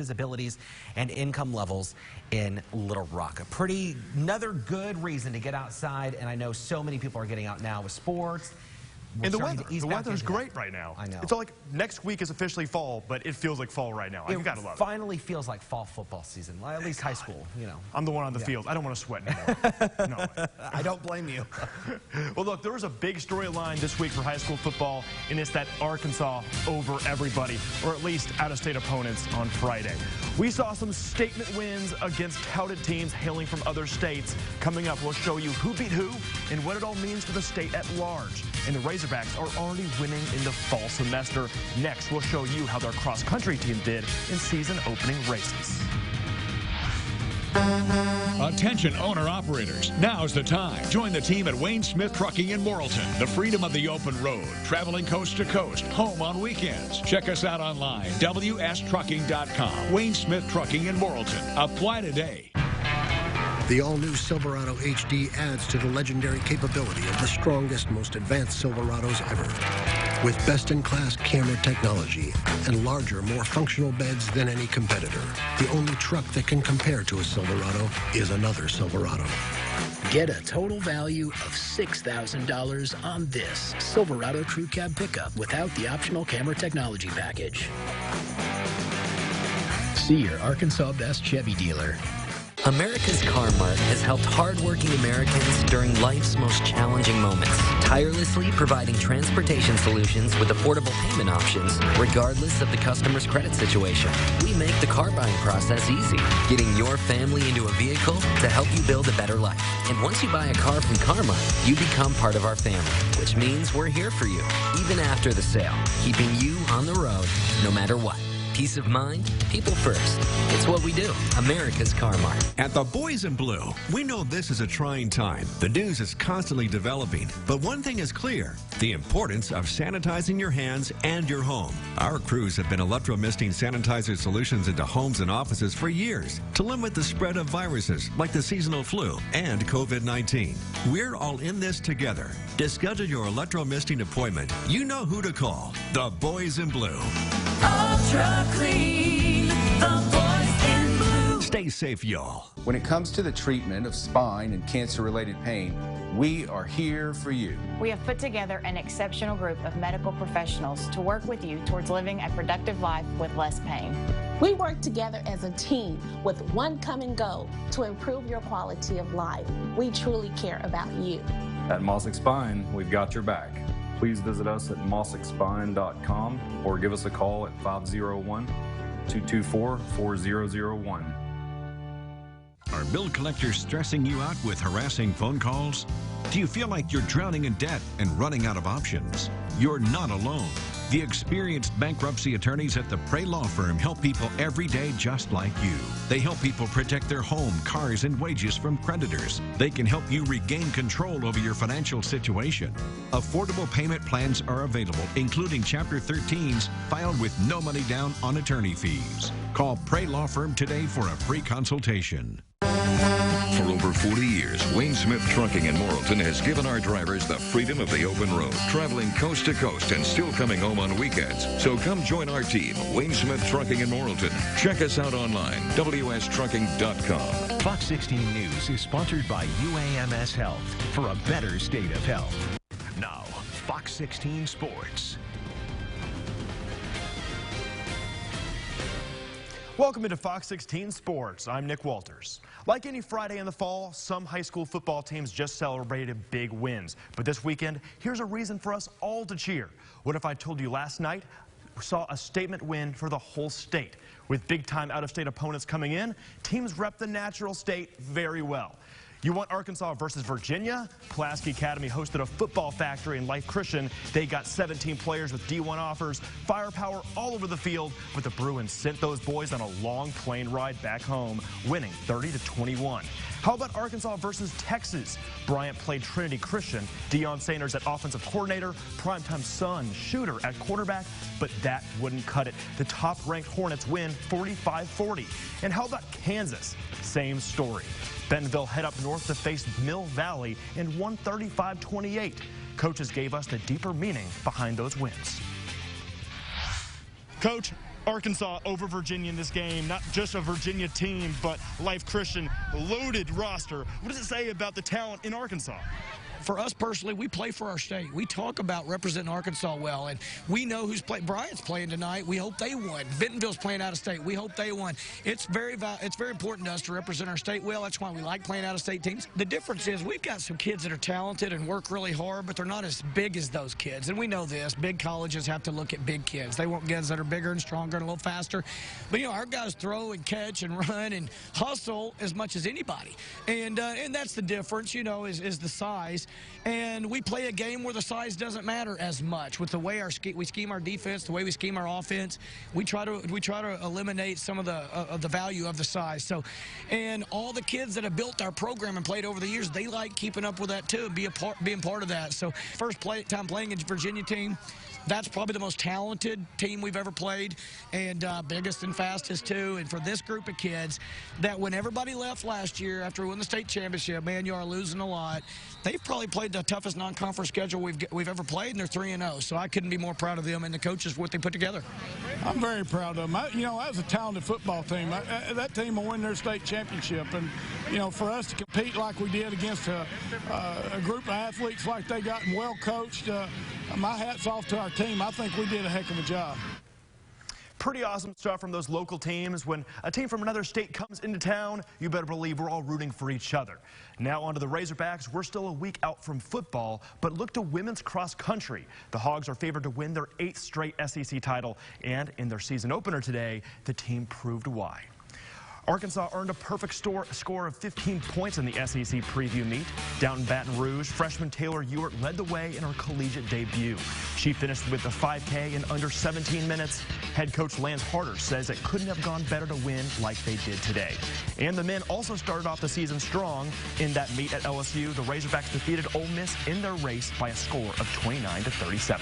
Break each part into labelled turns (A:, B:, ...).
A: kids' abilities and income levels in Little Rock. Another good reason to get outside, and I know so many people are getting out now with sports.
B: And the weather's great right now.
A: I know.
B: It's all like next week is officially fall, but it feels like fall right now. You gotta love it.
A: Finally feels like fall football season, at least high school, you know.
B: I'm the one on the field. I don't want to sweat anymore. No.
A: I don't blame you.
B: Well, look, there was a big storyline this week for high school football, and it's that Arkansas over everybody, or at least out-of-state opponents on Friday. We saw some statement wins against touted teams hailing from other states. Coming up, we'll show you who beat who and what it all means for the state at large. And the Razorbacks are already winning in the fall semester. Next, we'll show you how their cross-country team did in season-opening races.
C: Attention owner-operators, now's the time. Join the team at Wayne Smith Trucking in Morrilton. The freedom of the open road, traveling coast to coast, home on weekends. Check us out online, wstrucking.com. Wayne Smith Trucking in Morrilton. Apply today.
D: The all-new Silverado HD adds to the legendary capability of the strongest, most advanced Silverados ever. With best-in-class camera technology and larger, more functional beds than any competitor, the only truck that can compare to a Silverado is another Silverado.
E: Get a total value of $6,000 on this Silverado Crew Cab pickup without the optional camera technology package. See your Arkansas Best Chevy dealer.
F: America's Car Mart has helped hardworking Americans during life's most challenging moments, tirelessly providing transportation solutions with affordable payment options, regardless of the customer's credit situation. We make the car buying process easy, getting your family into a vehicle to help you build a better life. And once you buy a car from Car Mart, you become part of our family, which means we're here for you, even after the sale, keeping you on the road no matter what. Peace of mind, people first. It's what we do. America's Car Mart.
G: At the Boys in Blue, we know this is a trying time. The news is constantly developing, but one thing is clear: the importance of sanitizing your hands and your home. Our crews have been electromisting sanitizer solutions into homes and offices for years to limit the spread of viruses like the seasonal flu and COVID-19. We're all in this together. To schedule your electromisting appointment, you know who to call. The Boys in Blue.
H: Ultra Clean, the Boys in Blue.
G: Stay safe, y'all.
I: When it comes to the treatment of spine and cancer-related pain, we are here for you.
J: We have put together an exceptional group of medical professionals to work with you towards living a productive life with less pain.
K: We work together as a team with one common goal: to improve your quality of life. We truly care about you.
L: At Mossick Spine, we've got your back. Please visit us at mossickspine.com or give us a call at 501-224-4001.
C: Are bill collectors stressing you out with harassing phone calls? Do you feel like you're drowning in debt and running out of options? You're not alone. The experienced bankruptcy attorneys at the Prey Law Firm help people every day just like you. They help people protect their home, cars, and wages from creditors. They can help you regain control over your financial situation. Affordable payment plans are available, including Chapter 13s filed with no money down on attorney fees. Call Prey Law Firm today for a free consultation.
M: For over 40 years, Wayne Smith Trucking in Morrilton has given our drivers the freedom of the open road, traveling coast to coast and still coming home on weekends. So come join our team, Wayne Smith Trucking in Morrilton. Check us out online, wstrucking.com.
N: Fox 16 News is sponsored by UAMS Health for a better state of health. Now, Fox 16 Sports.
B: Welcome into Fox 16 Sports. I'm Nick Walters. Like any Friday in the fall, some high school football teams just celebrated big wins. But this weekend, here's a reason for us all to cheer. What if I told you last night we saw a statement win for the whole state? With big-time out-of-state opponents coming in, teams rep the natural state very well. You want Arkansas versus Virginia? Pulaski Academy hosted a football factory in Life Christian. They got 17 players with D1 offers, firepower all over the field, but the Bruins sent those boys on a long plane ride back home, winning 30-21. How about Arkansas versus Texas? Bryant played Trinity Christian, Deion Sanders at offensive coordinator, primetime son shooter at quarterback, but that wouldn't cut it. The top-ranked Hornets win 45-40. And how about Kansas? Same story. Bentonville head up north to face Mill Valley and won 35-28. Coaches gave us the deeper meaning behind those wins. Coach, Arkansas over Virginia in this game, not just a Virginia team, but Life Christian, loaded roster. What does it say about the talent in Arkansas?
O: For us personally, we play for our state. We talk about representing Arkansas well, and we know who's playing. Bryant's playing tonight. We hope they won. Bentonville's playing out of state. We hope they won. It's very important to us to represent our state well. That's why we like playing out of state teams. The difference is we've got some kids that are talented and work really hard, but they're not as big as those kids. And we know this. Big colleges have to look at big kids. They want kids that are bigger and stronger and a little faster. But, our guys throw and catch and run and hustle as much as anybody. And that's the difference, is the size. And we play a game where the size doesn't matter as much. With the way we scheme our defense, the way we scheme our offense, we try to eliminate some of the value of the size. So, and all the kids that have built our program and played over the years, they like keeping up with that too, being part of that. So, first time playing a Virginia team. That's probably the most talented team we've ever played, and biggest and fastest too. And for this group of kids, that when everybody left last year after we won the state championship, man, you are losing a lot. They've probably played the toughest non-conference schedule we've ever played, and they're 3-0. So I couldn't be more proud of them and the coaches for what they put together.
P: I'm very proud of them. That was a talented football team. That team will win their state championship, and for us to compete like we did against a group of athletes like they got and well coached, my hat's off to our team. I think we did a heck of a job.
B: Pretty awesome stuff from those local teams. When a team from another state comes into town, you better believe we're all rooting for each other. Now on to the Razorbacks. We're still a week out from football, but look to women's cross country. The Hogs are favored to win their 8th straight SEC title, and in their season opener today, the team proved why. Arkansas earned a perfect score of 15 points in the SEC preview meet. Down in Baton Rouge, freshman Taylor Ewart led the way in her collegiate debut. She finished with the 5K in under 17 minutes. Head coach Lance Harder says it couldn't have gone better to win like they did today. And the men also started off the season strong. In that meet at LSU, the Razorbacks defeated Ole Miss in their race by a score of 29-37.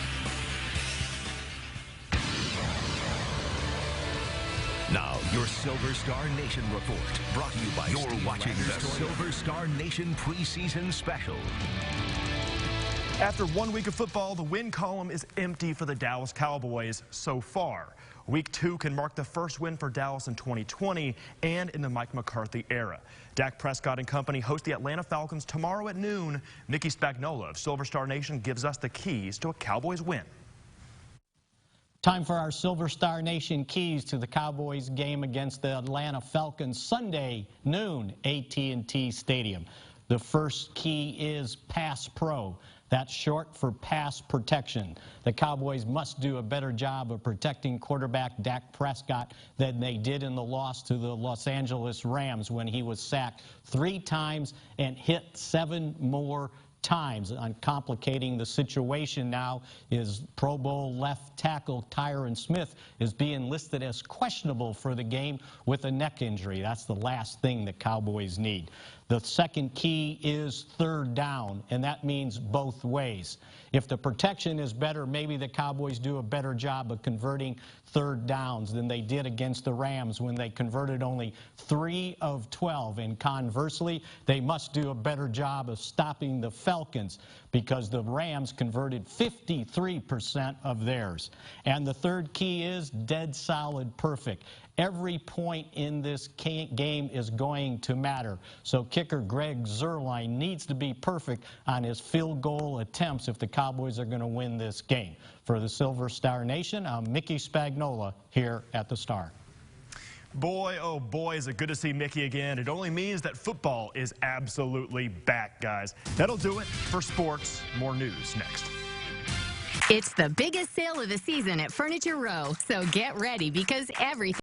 N: Now, your Silver Star Nation report, brought to you by You're watching the Silver Star Nation preseason special.
B: After 1 week of football, the win column is empty for the Dallas Cowboys so far. Week 2 can mark the first win for Dallas in 2020 and in the Mike McCarthy era. Dak Prescott and company host the Atlanta Falcons tomorrow at noon. Mickey Spagnola of Silver Star Nation gives us the keys to a Cowboys win.
Q: Time for our Silver Star Nation keys to the Cowboys game against the Atlanta Falcons Sunday, noon, AT&T Stadium. The first key is pass pro. That's short for pass protection. The Cowboys must do a better job of protecting quarterback Dak Prescott than they did in the loss to the Los Angeles Rams when he was sacked 3 times and hit 7 more times. Uncomplicating the situation now is Pro Bowl left tackle Tyron Smith is being listed as questionable for the game with a neck injury. That's the last thing the Cowboys need. The second key is third down, and that means both ways. If the protection is better, maybe the Cowboys do a better job of converting third downs than they did against the Rams when they converted only 3 of 12. And conversely, they must do a better job of stopping the Falcons because the Rams converted 53% of theirs. And the third key is dead solid perfect. Every point in this game is going to matter. So kicker Greg Zuerlein needs to be perfect on his field goal attempts if the Cowboys are going to win this game. For the Silver Star Nation, I'm Mickey Spagnola here at the Star.
B: Boy, oh boy, is it good to see Mickey again. It only means that football is absolutely back, guys. That'll do it for sports. More news next.
R: It's the biggest sale of the season at Furniture Row, so get ready because everything